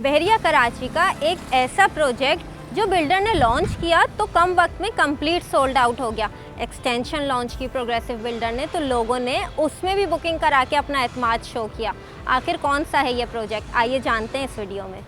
बहरिया कराची का एक ऐसा प्रोजेक्ट जो बिल्डर ने लॉन्च किया तो कम वक्त में कंप्लीट सोल्ड आउट हो गया। एक्सटेंशन लॉन्च की प्रोग्रेसिव बिल्डर ने तो लोगों ने उसमें भी बुकिंग करा के अपना एतमाद शो किया। आखिर कौन सा है ये प्रोजेक्ट, आइए जानते हैं इस वीडियो में।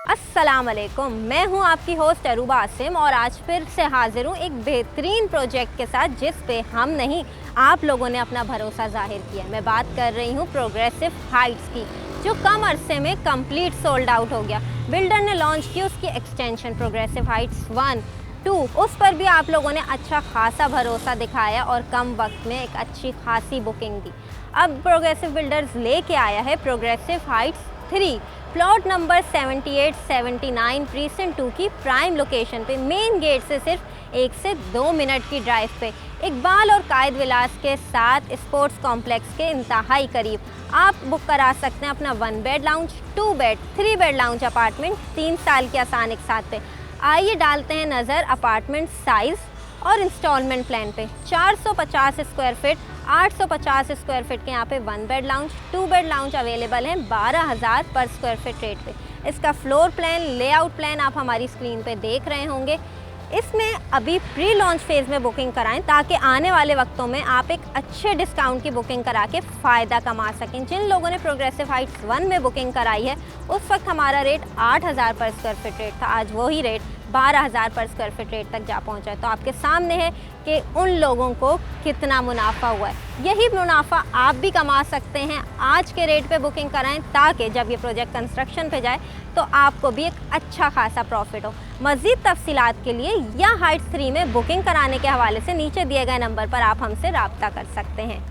अस्सलाम वालेकुम, मैं हूं आपकी होस्ट अरूबा आसिम और आज फिर से हाजिर हूं एक बेहतरीन प्रोजेक्ट के साथ जिस पे हम नहीं आप लोगों ने अपना भरोसा जाहिर किया। मैं बात कर रही हूं प्रोग्रेसिव हाइट्स की, जो कम अरसे में कंप्लीट सोल्ड आउट हो गया। बिल्डर ने लॉन्च की उसकी एक्सटेंशन प्रोग्रेसिव हाइट्स 1, 2, उस पर भी आप लोगों ने अच्छा खासा भरोसा दिखाया और कम वक्त में एक अच्छी खासी बुकिंग दी। अब प्रोग्रेसिव बिल्डर्स लेके आया है progressive Heights 3, plot number 78-79 precinct 2 की प्राइम लोकेशन पे, मेन गेट से सिर्फ 1 से 2 मिनट की ड्राइव पे, इकबाल और कायद विलास के साथ स्पोर्ट्स कॉम्प्लेक्स के इंतहाई करीब। आप बुक करा सकते हैं अपना 1 bed lounge, 2 bed, 3 bed lounge apartment 3 साल के आसान एक साथ पे। आइए डालते हैं नज़र अपार्टमेंट साइज़ और इंस्टॉलमेंट प्लान पे। 450 स्क्वायर फीट, 850 स्क्वायर फीट के यहाँ पे 1 bed lounge, 2 bed lounge available हैं 12,000 पर स्क्वायर फीट रेट पे। इसका फ्लोर प्लान, लेआउट प्लान आप हमारी स्क्रीन पे देख रहे होंगे। इसमें अभी प्री लॉन्च फेज़ में बुकिंग कराएं ताकि आने वाले वक्तों में आप एक अच्छे डिस्काउंट की बुकिंग करा के फ़ायदा कमा सकें। जिन लोगों ने प्रोग्रेसिव हाइट्स 1 में बुकिंग कराई है उस वक्त हमारा रेट 8,000 पर स्क्वायर फीट रेट था, आज वही रेट 12,000 पर स्क्वायर फीट रेट तक जा पहुंचा है। तो आपके सामने है कि उन लोगों को कितना मुनाफा हुआ है। यही मुनाफा आप भी कमा सकते हैं। आज के रेट पे बुकिंग कराएं ताकि जब ये प्रोजेक्ट कंस्ट्रक्शन पे जाए तो आपको भी एक अच्छा खासा प्रॉफिट हो। मज़ीद तफसीलात के लिए या हाइट्स 3 में बुकिंग कराने के हवाले से नीचे दिए गए नंबर पर आप हमसे रब्ता कर सकते हैं।